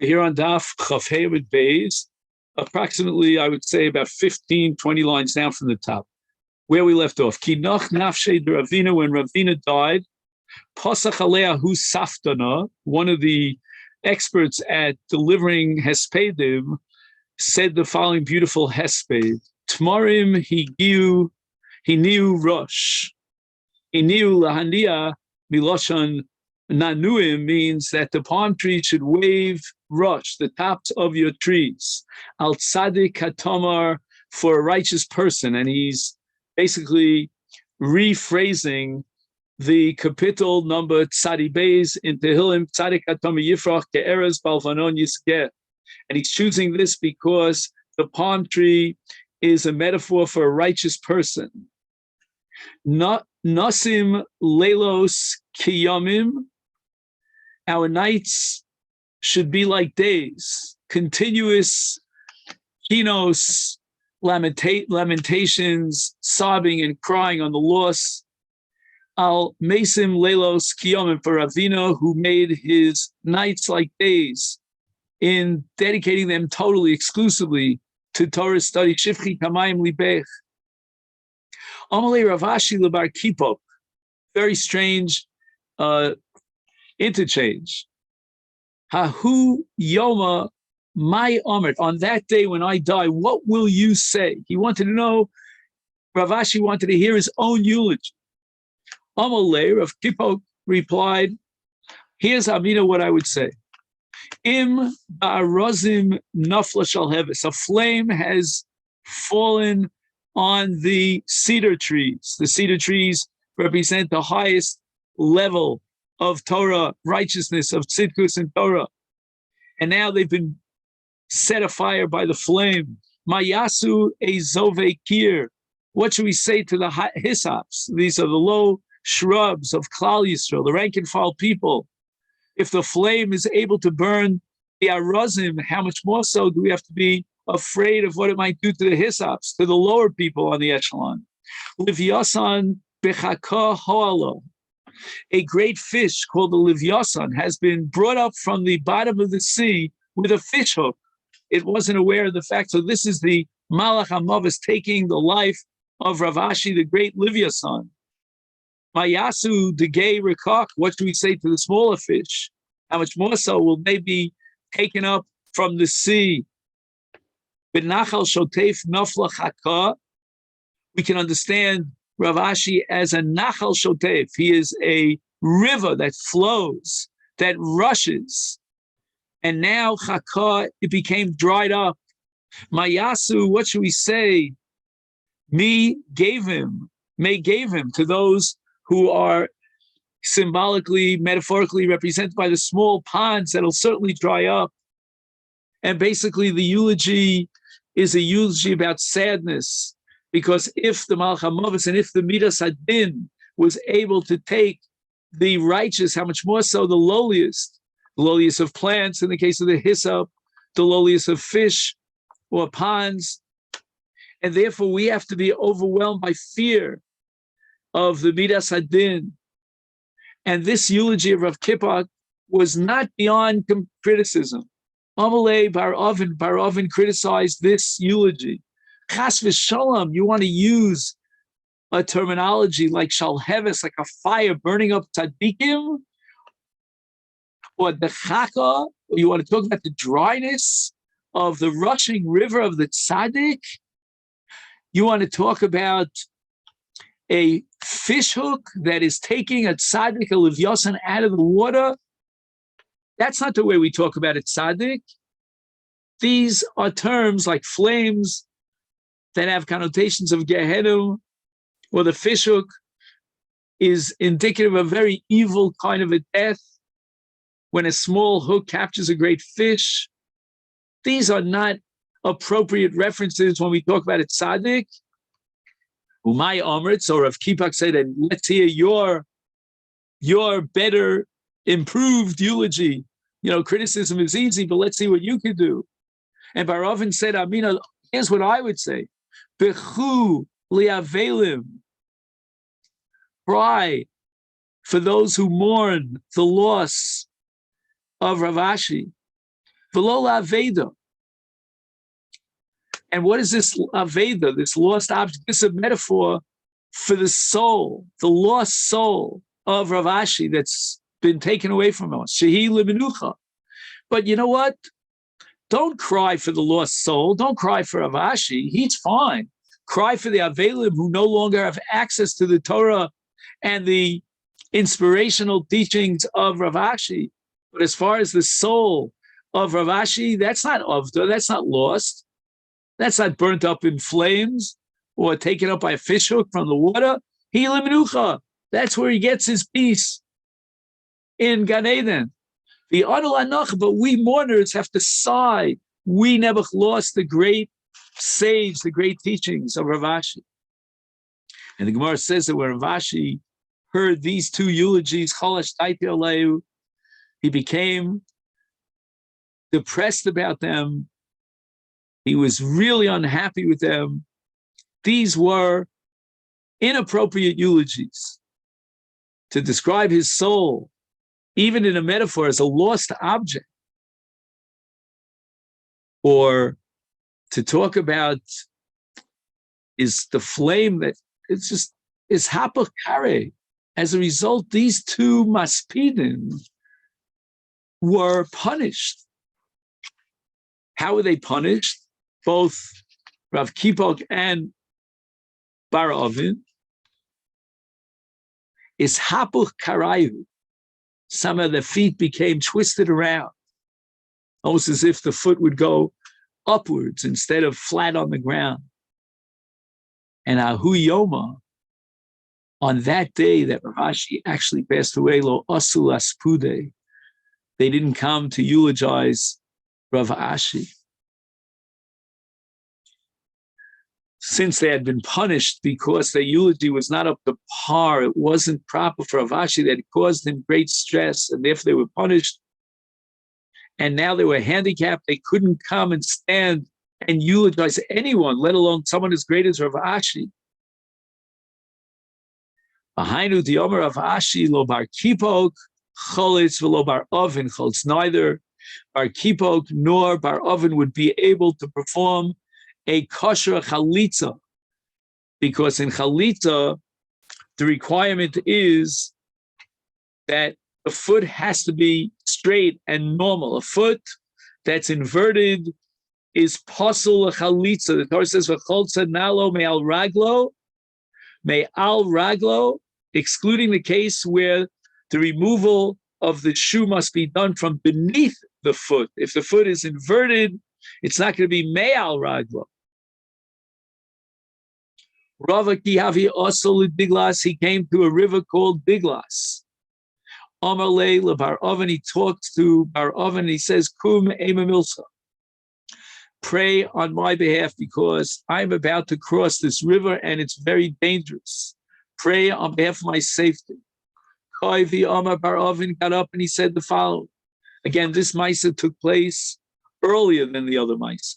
Here on Daf Chafhei with Beis, approximately, I would say, about 15, 20 lines down from the top, where we left off. Ki noch nafshei de Ravina, when Ravina died, Pasach alea hu saftana, one of the experts at delivering hespedim, said the following beautiful hesped. Tmarim he knew rosh. He knew lahania miloshan nanuim means that the palm tree should wave rush, the tops of your trees. Al tzadik katomar, for a righteous person. And he's basically rephrasing the capital number Tzadi Beis in Tehillim, Tzadik Katomar Yifrach Ke'eres Balvanon Yisgeh. And he's choosing this because the palm tree is a metaphor for a righteous person. Nasim Leilos Kiyamim, our nights should be like days, continuous kinos, lamentations, sobbing and crying on the loss. Al Mesim Leilos Kiyomim, for Ravina, who made his nights like days in dedicating them totally, exclusively to Torah study. Shifchi Kamayim Libech. Amalei Ravashi Lebar Kipok. Very strange interchange. Hahu Yoma my Amrit. On that day when I die, what will you say? He wanted to know, Ravashi wanted to hear his own eulogy. Amalei, Rav Kipok replied, here's Amina what I would say. Im ba'arozim nafla shalheves. A flame has fallen on the cedar trees. The cedar trees represent the highest level of Torah, righteousness, of tzidkus and Torah. And now they've been set afire by the flame. Mayasu ezove kir. What should we say to the hyssopes? These are the low shrubs of Klal Yisrael, the rank and file people. If the flame is able to burn the arazim, how much more so do we have to be afraid of what it might do to the hyssops, to the lower people on the echelon? Livyasan bechaka hoalo. A great fish called the livyasan has been brought up from the bottom of the sea with a fish hook. It wasn't aware of the fact. So this is the Malach HaMavis taking the life of Ravashi, the great livyasan. Mayasu degay rekak. What do we say to the smaller fish? How much more so will they be taken up from the sea? B'nachal shotef nafla chaka. We can understand Ravashi as a nachal shotef. He is a river that flows, that rushes. And now chaka, it became dried up. Mayasu, what should we say? May gave him to those who are symbolically, metaphorically represented by the small ponds that'll certainly dry up. And basically the eulogy is a eulogy about sadness, because if the Malach HaMavis and if the Midas Hadin was able to take the righteous, how much more so the lowliest of plants, in the case of the hyssop, the lowliest of fish or ponds. And therefore we have to be overwhelmed by fear of the Midas Hadin. And this eulogy of Rav Kippur was not beyond criticism. Amalei Bar Oven criticized this eulogy. Chas v'shalom, you want to use a terminology like shalheves, like a fire burning up tzaddikim, or the chaka, or you want to talk about the dryness of the rushing river of the tzaddik. You want to talk about a fish hook that is taking a tzaddik, a livyasan, out of the water. That's not the way we talk about a tzaddik. These are terms like flames that have connotations of Gehenna, or the fish hook is indicative of a very evil kind of a death when a small hook captures a great fish. These are not appropriate references when we talk about a tzaddik. Umay Amrit, so Rav Kippur said, and let's hear your better, improved eulogy. You know, criticism is easy, but let's see what you can do. And Barovin said, Amina, here's what I would say. Bechu liavelim. Cry for those who mourn the loss of Ravashi. V'lo la'aveda. And what is this aveda, this lost object? This is a metaphor for the soul, the lost soul of Rav Ashi that's been taken away from us. Shehi l'menucha. But you know what? Don't cry for the lost soul. Don't cry for Rav Ashi. He's fine. Cry for the Avelim who no longer have access to the Torah and the inspirational teachings of Rav Ashi. But as far as the soul of Rav Ashi, that's not avda, that's not lost. That's not burnt up in flames or taken up by a fish hook from the water. He l'menucha. That's where he gets his peace in Gan Eden. The Adol Anach, but we mourners have to sigh. We never lost the great sage, the great teachings of Rav Ashi. And the Gemara says that when Rav Ashi heard these two eulogies, Cholash Taiti Alehu, he became depressed about them. He was really unhappy with them. These were inappropriate eulogies to describe his soul, even in a metaphor, as a lost object, or to talk about is the flame that it's just is hapach kare. As a result, these two maspidim were punished. How were they punished? Both Rav Kipok and Bar Ovin is hapuch karayu. Some of the feet became twisted around, almost as if the foot would go upwards instead of flat on the ground. And Ahu Yoma, on that day that Rav Ashi actually passed away, lo asul aspude, they didn't come to eulogize Rav Ashi. Since they had been punished because their eulogy was not up to par, it wasn't proper for Rav Ashi, that caused him great stress, and therefore they were punished. And now they were handicapped, they couldn't come and stand and eulogize anyone, let alone someone as great as Rav Ashi. Behind the Yomer Rav Ashi, lo bar kipok, cholitz v'lo bar oven cholitz. Neither bar kipok nor bar oven would be able to perform a kosher chalitza, because in chalitza, the requirement is that the foot has to be straight and normal. A foot that's inverted is pasul chalitza. The Torah says, "V'cholza nalo me'al raglo," excluding the case where the removal of the shoe must be done from beneath the foot. If the foot is inverted, it's not going to be me'al raglo. Rava Kihavi also Biglas, he came to a river called Biglas. Amarle Bar Oven, he talks to Bar Oven, he says, Kum Ema Milsa. Pray on my behalf because I'm about to cross this river and it's very dangerous. Pray on behalf of my safety. Kaivi Amar Bar Oven got up and he said the following. Again, this Maisa took place earlier than the other Maisa.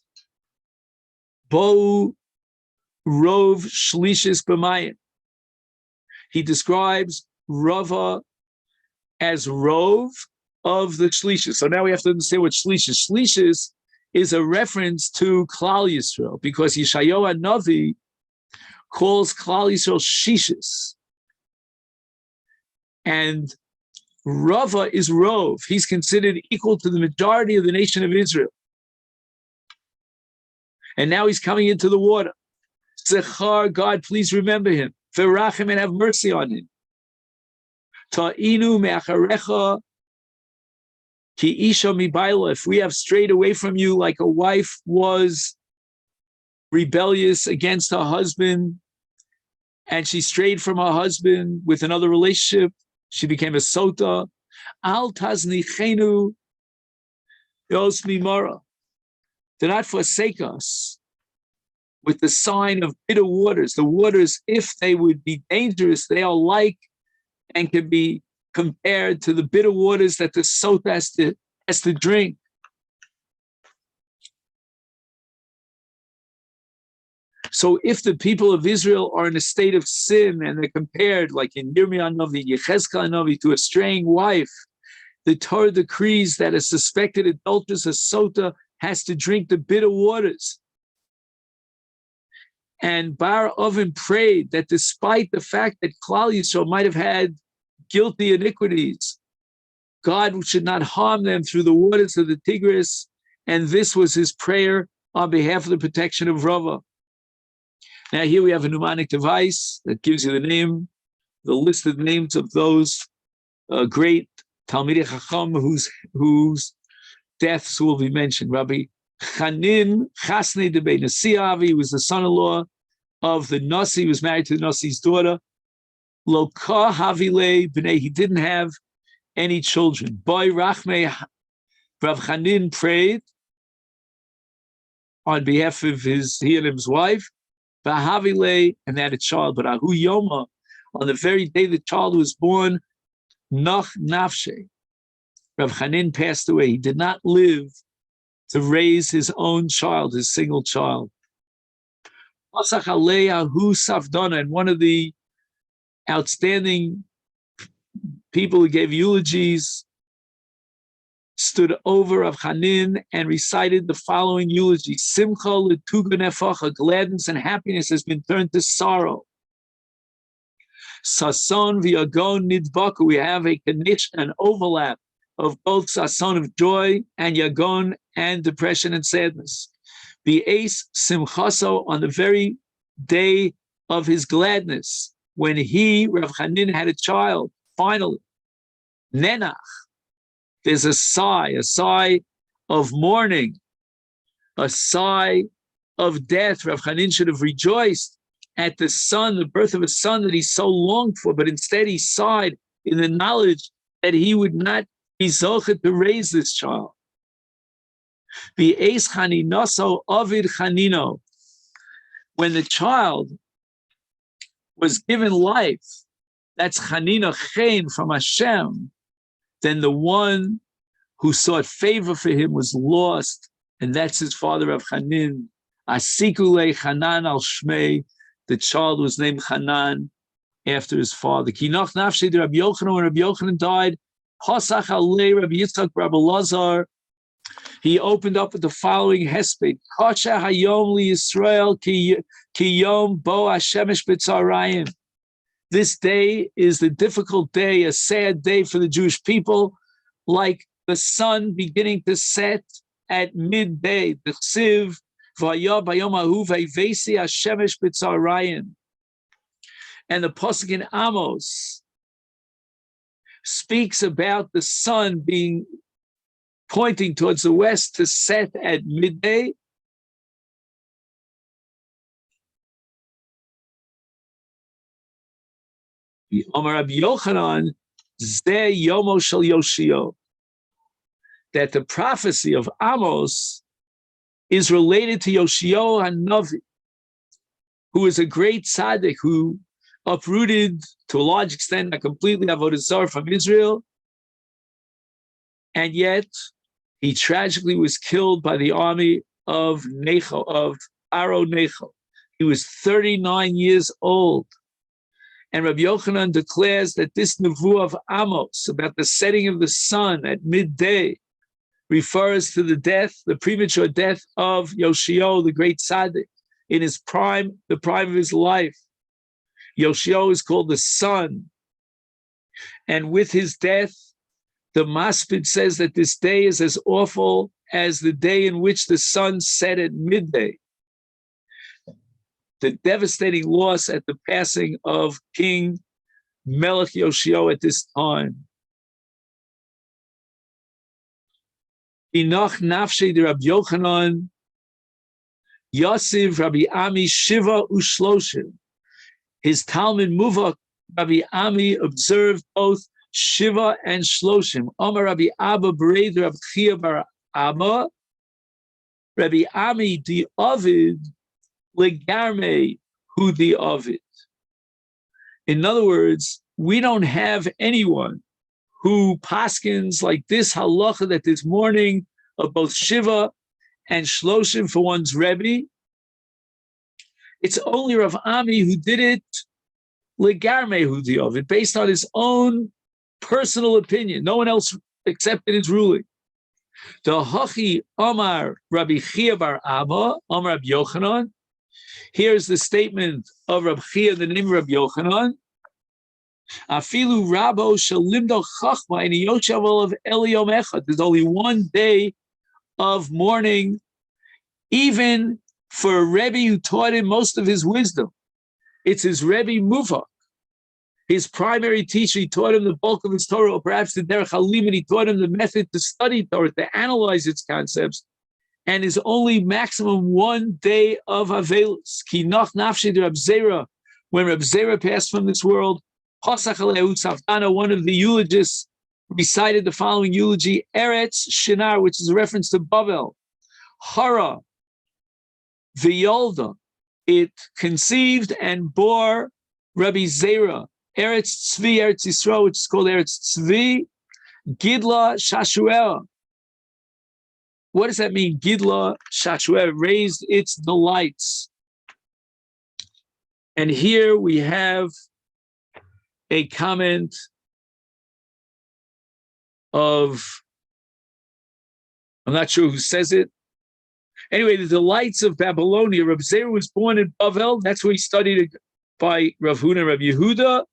Bo Rov Shlishis B'mayim. He describes Rava as Rov of the Shlishis. So now we have to understand what Shlishis. Shlishis is a reference to Klal Yisrael, because Yeshayahu Navi calls Klal Yisrael Shishis. And Rava is Rov. He's considered equal to the majority of the nation of Israel. And now he's coming into the water. Zechar, God, please remember him. Verachim, and have mercy on him. Ta'inu me'acharecha ki isha mibayla. If we have strayed away from you like a wife was rebellious against her husband, and she strayed from her husband with another relationship, she became a sota. Al taznichenu yos mimara. Do not forsake us with the sign of bitter waters. The waters, if they would be dangerous, they are like and can be compared to the bitter waters that the sota has to drink. So if the people of Israel are in a state of sin and they're compared, like in Yirmiyah Navi, Yechezkel Navi, to a straying wife, the Torah decrees that a suspected adulteress, a sota, has to drink the bitter waters. And Bar Oven prayed that despite the fact that Klal Yisrael might have had guilty iniquities, God should not harm them through the waters of the Tigris. And this was his prayer on behalf of the protection of Rava. Now here we have a mnemonic device that gives you the listed names of those great Talmidei Chacham whose deaths will be mentioned. Rabbi Chanin Chasnei de Beit Nasi Avi was the son-in-law of the Nasi. He was married to the Nasi's daughter. Loka Havile B'nei. He didn't have any children. Boy Rachmei. Rav Chanin prayed on behalf of he and his wife. V'havile, and they had a child. But Ahu Yoma, on the very day the child was born, Nach Nafshe, Rav Chanin passed away. He did not live to raise his own child, his single child. And one of the outstanding people who gave eulogies stood over Rav Chanin and recited the following eulogy: Simcha l'tuga nefacha, gladness and happiness has been turned to sorrow. Sason v'yagon nidbaku, we have a connection, an overlap of both sason of joy and yagon and depression and sadness. B'eis simchaso, on the very day of his gladness, when he, Rav Chanin, had a child, finally, Nenach, there's a sigh of mourning, a sigh of death. Rav Chanin should have rejoiced at the son, the birth of a son that he so longed for, but instead he sighed in the knowledge that he would not be zochet to raise this child. V'eis chaninaso avid chanino, when the child was given life, that's chanina chen from Hashem, then the one who sought favor for him was lost, and that's his father Rav Chanin. Asikule Chanan al Shmei, the child was named Chanan after his father. Kinach nafshei de Rabbi Yochanan, when Rabbi Yochanan died, Pasach alei Rabbi Yitzchak Rabbi Lazar, he opened up with the following hesped: Kasha hayom li Yisrael ki yom bo hashemesh b'tzarayim. This day is the difficult day, a sad day for the Jewish people, like the sun beginning to set at midday. The Chsiv v'aya bayom ahu v'yvesi hashemesh b'tzarayim. And the pasuk in Amos speaks about the sun being pointing towards the west to set at midday. Amar Rabbi Yochanan, Zeh Yomo Shel Yoshio, that the prophecy of Amos is related to Yoshio HaNavi, who is a great tzaddik who uprooted, to a large extent, not completely, Avodah Zarah from Israel, and yet he tragically was killed by the army of Necho, of Aro Necho. He was 39 years old. And Rabbi Yochanan declares that this nevuah of Amos, about the setting of the sun at midday, refers to the death, the premature death of Yoshio, the great tzaddik, in his prime, the prime of his life. Yoshio is called the sun. And with his death, the Maspid says that this day is as awful as the day in which the sun set at midday. The devastating loss at the passing of King Melech Yoshio at this time. Inoch nafshei de Rabbi Yochanan, Yosiv Rabbi Ami Shiva Ushloshim. His Talmud Muvak, Rabbi Ami, observed both Shiva and Shloshim. Omar Rabbi Abba Bered Rabbi Chia bar Abba, Rabbi Ami di Ovid legarme hu di Ovid. In other words, we don't have anyone who paskins like this halacha that this morning of both Shiva and Shloshim for one's Rebbe. It's only Rav Ami who did it legarme hu di Ovid, based on his own personal opinion. No one else accepted his ruling. The Hachi Amar Rabbi Chia bar Abba, Amar Rabbi Yochanan. Here's the statement of Rabbi Chia, the name of Rabbi Yochanan. Afilu Rabo Shalimdo Chachma in Yoshavel of Eliom Echad. There's only one day of mourning, even for a Rebbe who taught him most of his wisdom. It's his Rebbe Muvak. His primary teacher, he taught him the bulk of his Torah, or perhaps the Derech HaLimud, he taught him the method to study Torah, to analyze its concepts, and is only maximum one day of Avelus. Ki noch nafshi de Reb Zera, when Reb Zera passed from this world, Pasach Alehu Tzavtana, one of the eulogists, recited the following eulogy, Eretz Shinar, which is a reference to Bavel, Hara, V'yolda, it conceived and bore Rabbi Zera, Eretz Tzvi, Eretz Yisrael, which is called Eretz Tzvi, Gidla Shashuel. What does that mean? Gidla Shashuel, raised its delights. And here we have a comment of, I'm not sure who says it. Anyway, the delights of Babylonia. Rav Zera was born in Bavel. That's where he studied by Rav Huna and Rav Yehuda.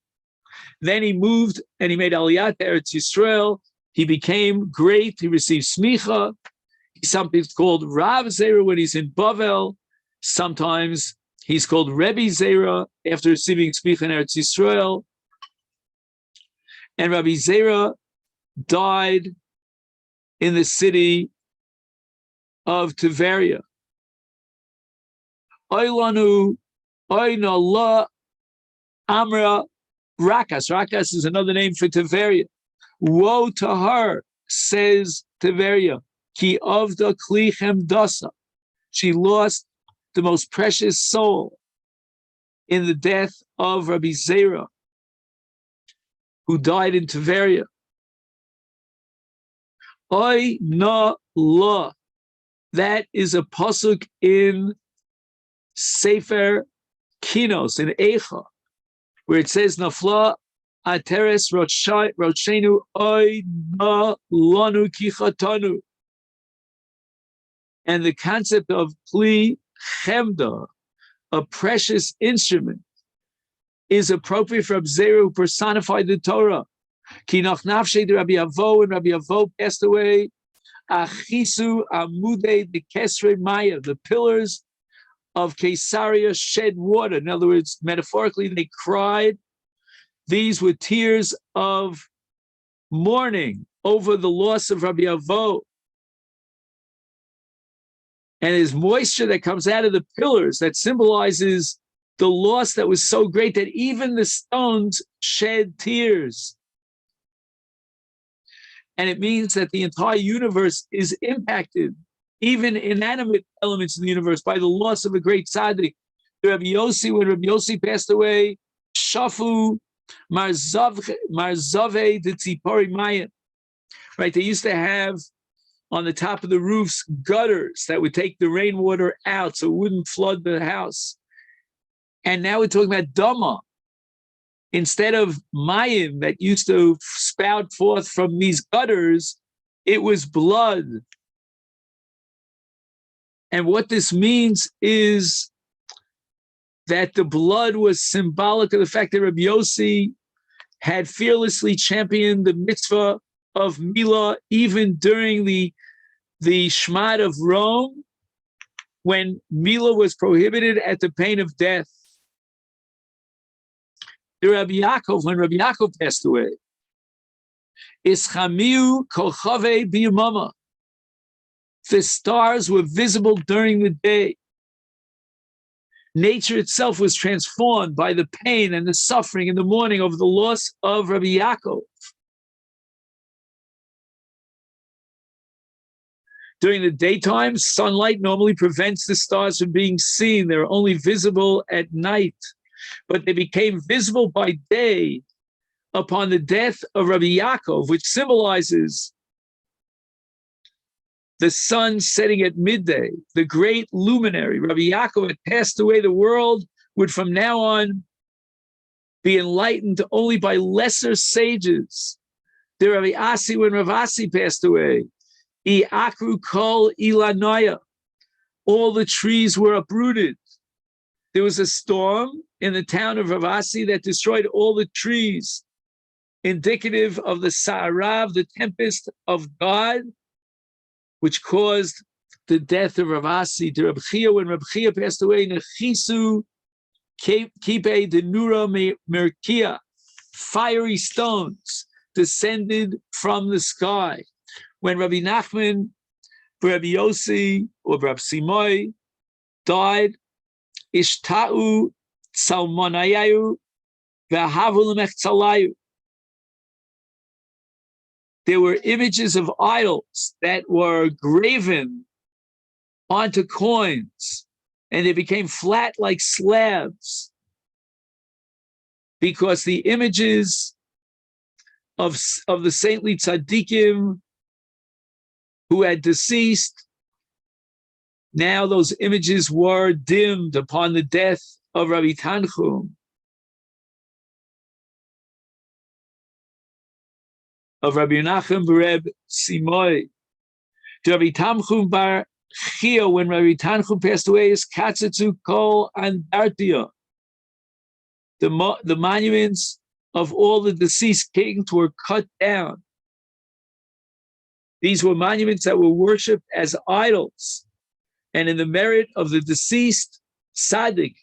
Then he moved and he made Aliyah to Eretz Yisrael. He became great. He received smicha. He's sometimes called Rav Zera when he's in Bavel. Sometimes he's called Rebbe Zera after receiving smicha in Eretz Yisrael. And Rabbi Zera died in the city of Tiberia. Oilanu, Oinallah, Amra, Rakas. Rakas is another name for Tiberia. Woe to her, says Tiberia. Ki avda klichem dasa. She lost the most precious soul in the death of Rabbi Zera, who died in Tiberia. Oy na la. That is a pasuk in Sefer Kinos, in Eicha, where it says, Nafla ateres roshenu oy na lanu kichatanu. And the concept of kli chemda, a precious instrument, is appropriate for Reb Zera, who personified the Torah. Ki nach nafshei de Rabbi Avo, when Rabbi Avo passed away, Achisu amude de Kesre Maya, the pillars of Caesarea shed water. In other words, metaphorically, they cried. These were tears of mourning over the loss of Rabbi Avo. And there's moisture that comes out of the pillars that symbolizes the loss that was so great that even the stones shed tears. And it means that the entire universe is impacted, even inanimate elements in the universe, by the loss of a great tzaddik. Rabbi Yossi, when Rabbi Yossi passed away, Shafu Marzave de Tzipori Maya. Right, they used to have on the top of the roofs gutters that would take the rainwater out so it wouldn't flood the house. And now we're talking about Dama. Instead of mayim that used to spout forth from these gutters, it was blood. And what this means is that the blood was symbolic of the fact that Rabbi Yossi had fearlessly championed the mitzvah of Milah even during the Shmad of Rome, when Milah was prohibited at the pain of death. The Rabbi Yaakov, when Rabbi Yaakov passed away, Ischamiu kochave biyamama. The stars were visible during the day. Nature itself was transformed by the pain and the suffering and the mourning over the loss of Rabbi Yaakov. During the daytime, sunlight normally prevents the stars from being seen. They're only visible at night. But they became visible by day upon the death of Rabbi Yaakov, which symbolizes the sun setting at midday, the great luminary. Rabbi Yaakov had passed away. The world would from now on be enlightened only by lesser sages. The Rabbi Asi, when Rav Asi passed away, I akru kol ilanaya. All the trees were uprooted. There was a storm in the town of Rav Asi that destroyed all the trees, indicative of the Sa'arav, the tempest of God, which caused the death of Rav Asi. To Reb Chia, when Reb Chia passed away, Nechisu kipe denura merkia, fiery stones descended from the sky. When Rabbi Nachman, Rabbi Yossi, or Rabbi Simoy died, Ishta'u Salmonayayu V'ahavu Lemechtzalayu. There were images of idols that were graven onto coins, and they became flat like slabs because the images of the saintly tzaddikim who had deceased, now those images were dimmed upon the death of Rabbi Tanchum, of Rabbi Menachem Bereb Simoy. To Rabbi Tanchum Bar Chia, when Rabbi Tanchum passed away, is Katzatzu Kol Andartia. The monuments of all the deceased kings were cut down. These were monuments that were worshipped as idols, and in the merit of the deceased tzaddik.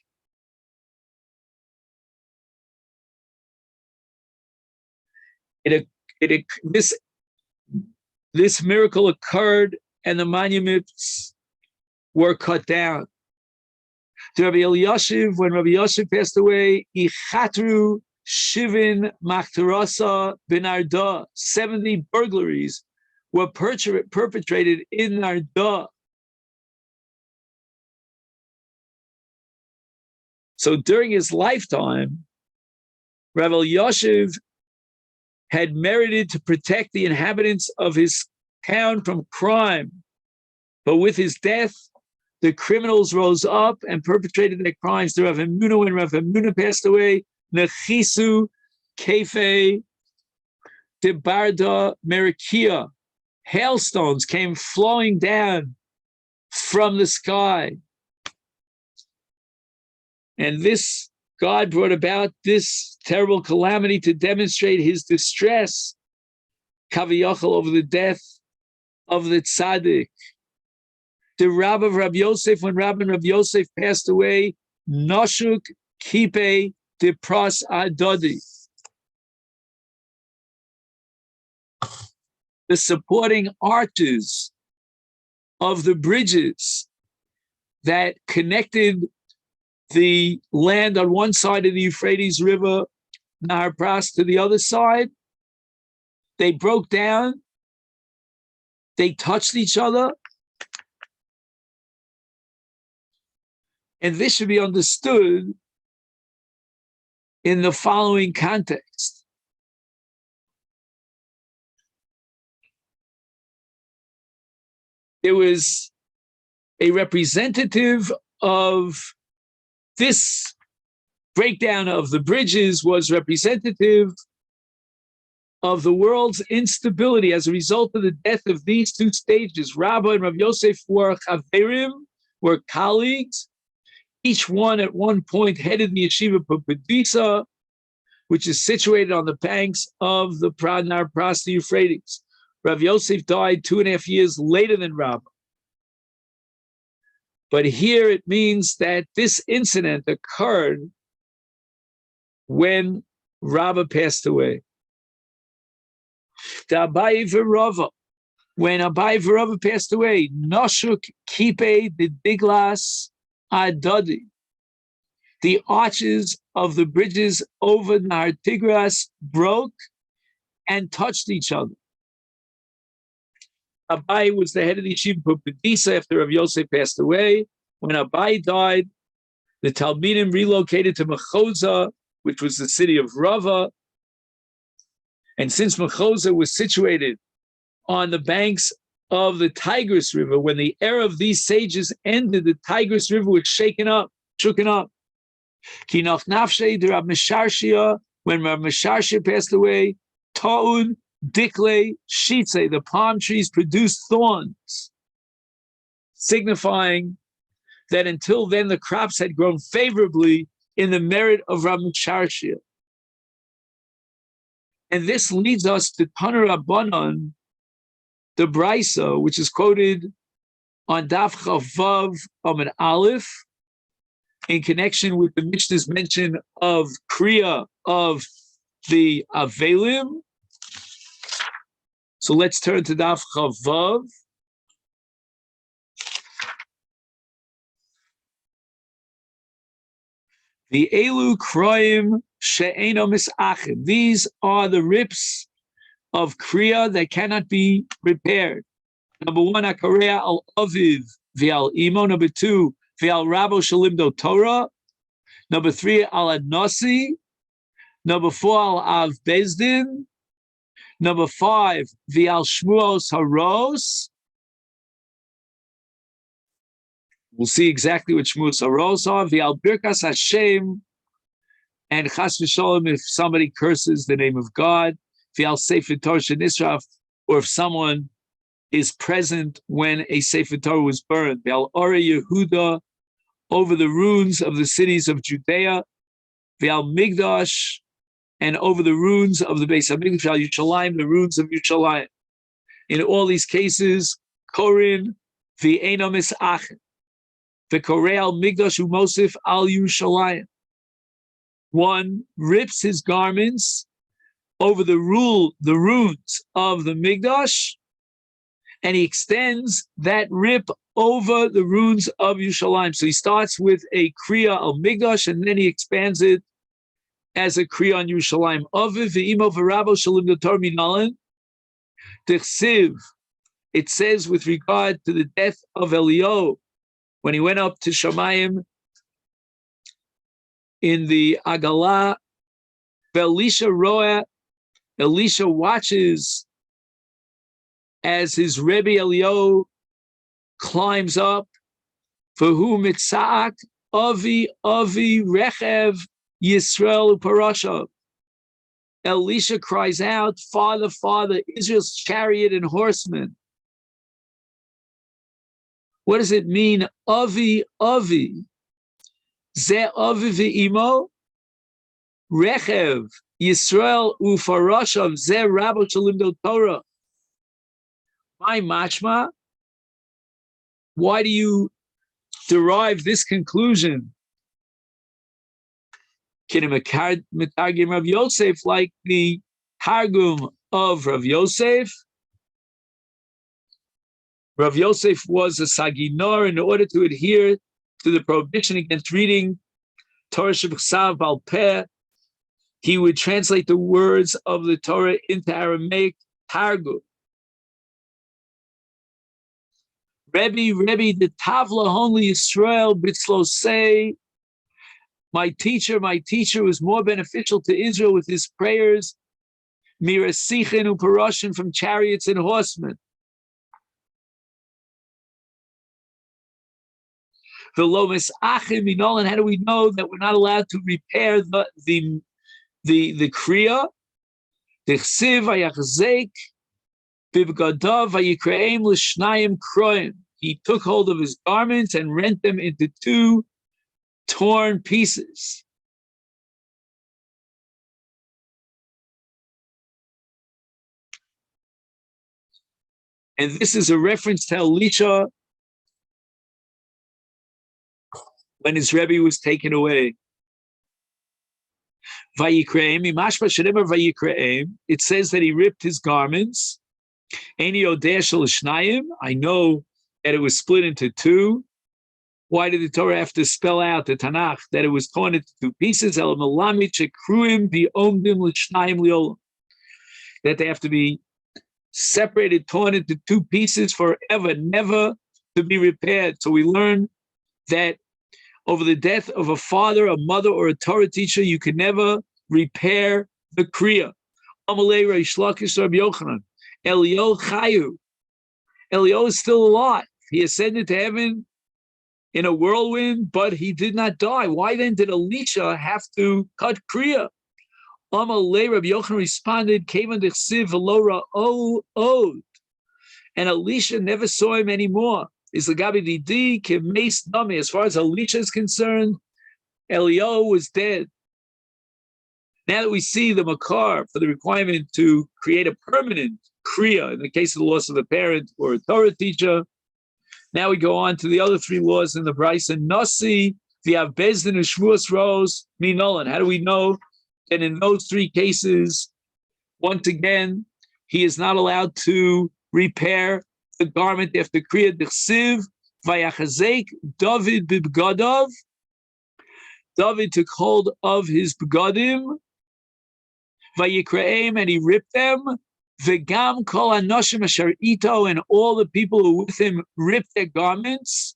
This miracle occurred, and the monuments were cut down. To Rabbi Eliashiv, when Rabbi Yosef passed away, Ichatru Shivin Maktarasa Binarda, 70 burglaries were perpetrated in Narda. So during his lifetime, Rabbi Eliashiv had merited to protect the inhabitants of his town from crime. But with his death, the criminals rose up and perpetrated their crimes. The Rav Hamnuna, when Rav Hamnuna passed away, Nechisu Kefe Debarda Merikia, hailstones came flowing down from the sky. And this, God brought about this terrible calamity to demonstrate his distress, Kaviyachal, over the death of the tzaddik. The Rav of Rabbi Yosef, when Rabbi Yosef passed away, Noshuk Kipe de Pras Adodi. The supporting arches of the bridges that connected the land on one side of the Euphrates River, Nahar Pras, to the other side, they broke down, they touched each other. And this should be understood in the following context. There was a representative of this breakdown of the bridges was representative of the world's instability as a result of the death of these two stages. Rabbi and Rav Yosef were chaverim, were colleagues. Each one at one point headed the yeshiva Pumbedisa, which is situated on the banks of the Nahar Pras, the Euphrates. Rav Yosef died 2.5 years later than Rabbi. But here it means that this incident occurred when Rabbi passed away. The Abai v'Rava, when Abai v'Rava passed away, Noshuk Kipe the Diglas Adadi, the arches of the bridges over Nahar Tigras broke and touched each other. Abai was the head of the yeshiva Pumbedisa after Rav Yosef passed away. When Abai died, the Talmidim relocated to Mechoza, which was the city of Rava. And since Mechoza was situated on the banks of the Tigris River, when the era of these sages ended, the Tigris River was shooken up. Ki noch nafshei de Rav Mesharshia, when Rav Mesharshia passed away, Ta'ud Dikle shitze, the palm trees produce thorns, signifying that until then the crops had grown favorably in the merit of Rabbi Sharshir. And this leads us to Taner Rabbanon, the Brisa, which is quoted on Daf Chavav Amud Aleph, in connection with the Mishnah's mention of Kriya of the Avelim. So let's turn to Daf Chavav. The Elu Kroim She'eno Misachim. These are the rips of Kriya that cannot be repaired. Number one, Akareya al Aviv v'al Imo. Number two, v'al Rabo Shalimdo Torah. Number three, al Adnasi. Number four, al Av Bezdin. Number five, v'al Shmuos Haros. We'll see exactly what Shmuos Haros are. V'al Birkas Hashem. And Chas v'Sholem, if somebody curses the name of God. V'al Sefer Torah Shenisraf, or if someone is present when a Sefer Torah was burned. V'al Ore Yehuda, over the ruins of the cities of Judea. V'al Migdash, and over the ruins of the Beis HaMikdash. V'al Yerushalayim, the ruins of Yerushalayim. In all these cases, Korin v'Eino Misachim, v'Korei al Migdash u'Mosif al Yerushalayim. One rips his garments over the ruins of the Migdash, and he extends that rip over the ruins of Yerushalayim. So he starts with a Kriya al Migdash, and then he expands it as a Kriya on Yerushalayim. Aviv v'imo v'rabo shalim d'tor minalan. T'chsiv, it says with regard to the death of Eliyahu, when he went up to Shamayim in the Agalah, Elisha Roa, Elisha watches as his Rebbe Eliyahu climbs up. For whom mitzak avi rechev Yisrael uparashav. Elisha cries out, Father, Father, Israel's chariot and horsemen. What does it mean? Avi. Ze avi v'imo. Rechev Yisrael ufarashav. Ze rabo shalimdo Torah. My mashma, why do you derive this conclusion? Kinematagim Rav Yosef, like the Targum of Rav Yosef. Rav Yosef was a Saginor. In order to adhere to the prohibition against reading Torah Shebchsav Bal Peh, he would translate the words of the Torah into Aramaic Targum. Rebbe, the Tavla only Israel Bitzlo say, my teacher was more beneficial to Israel with his prayers, Mirasichin uparoshin, from chariots and horsemen. The Lomis Achim Minolan, how do we know that we're not allowed to repair the Kriya? Dechsiv ayachzek bibgadav ayikreim l'shnayim kroim. He took hold of his garments and rent them into two torn pieces. And this is a reference to Elisha when his Rebbe was taken away. Vayikreim, imashma shedemar vayikreim. It says that he ripped his garments. Eini odeh shel shnayim. I know that it was split into two. Why did the Torah have to spell out the Tanakh that it was torn into two pieces? El melamid shekruim bi'omdim l'shnayim li'olam. That they have to be separated, torn into two pieces forever, never to be repaired. So we learn that over the death of a father, a mother, or a Torah teacher, you can never repair the Kriya. Amalei Reish Lakish Rabbi Yochanan. Eliyahu Chayu. Eliyahu is still alive. He ascended to heaven in a whirlwind, but he did not die. Why then did Elisha have to cut Kriya? Amalei Rabbi Yochanan responded, Kavan dechsiv v'lo ra'od. And Elisha never saw him anymore. Is the Gabi Didi Kimes Dami. As far as Elisha is concerned, Eliyahu was dead. Now that we see the Makar for the requirement to create a permanent Kriya in the case of the loss of a parent or a Torah teacher, now we go on to the other three laws in the Bryce and Nasi, the Bezdin and Shmuas Rose, Minolan. How do we know that in those three cases, once again, he is not allowed to repair the garment after Kriya Dechsiv, Vayachazek, David Bibgadov. David took hold of his begadim, Vayikraim, and he ripped them. Vegam kol anoshim asher ito, and all the people who were with him ripped their garments.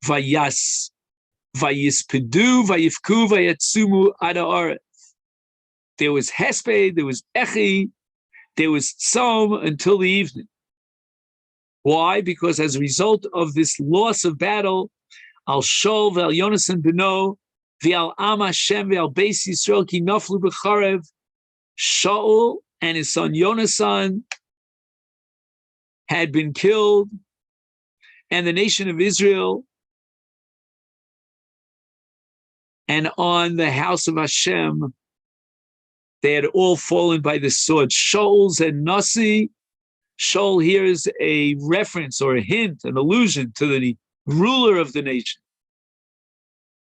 Vayas, vayispedu, vayifku, vayatsumu adaor. There was hesped, there was echi, there was tzom until the evening. Why? Because as a result of this loss of battle, Al Shol ve'al Yonasan beno ve'al Am Hashem ve'al Beis Yisrael ki naflu b'charev, Shaul and his son Yonasan had been killed, and the nation of Israel and on the house of Hashem, they had all fallen by the sword. Shaul's and Nasi. Shaul here is a reference or a hint, an allusion to the ruler of the nation.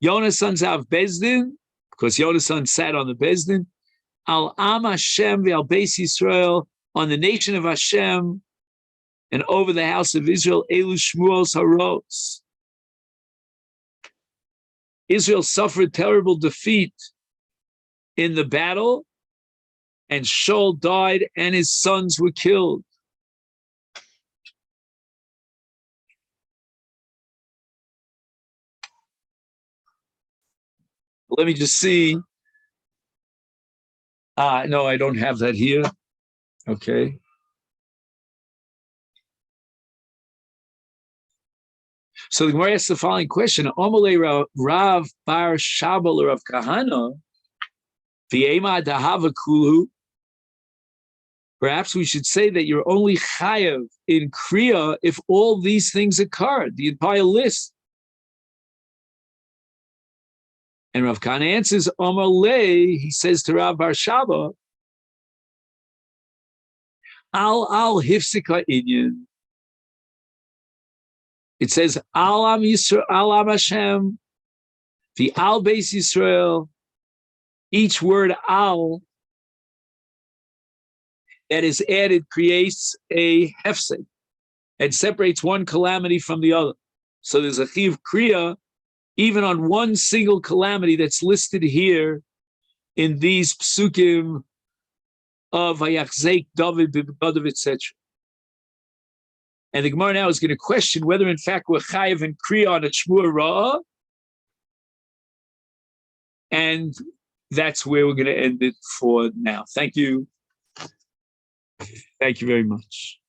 Yonasan's av Bezdin, because Yonasan sat on the Bezdin. Al Am Hashem ve'al Beis Yisrael, on the nation of Hashem, and over the house of Israel. Elu Shmuos Haros. Israel suffered terrible defeat in the battle, and Shaul died, and his sons were killed. Let me just see. No, I don't have that here. Okay. So the Gemara asks the following question: Omale Rav Bar Shabal Rav Kahana, v'ema dahava kulu. Perhaps we should say that you're only chayav in kriya if all these things occur, the entire list. And Rav Kahana answers, Omale, he says to Rav Bar Shaba, al hifsika inyan. It says, Al Am Yisrael, Al Am Hashem, the Al Beis Yisrael. Each word Al that is added creates a hefsek and separates one calamity from the other. So there's a chiv kriya even on one single calamity that's listed here in these psukim of Vayachzek, David, Bibgadov, etc. And the Gemara now is going to question whether, in fact, we're chayiv and kriya on a shmua ra'ah, and that's where we're going to end it for now. Thank you. Thank you very much.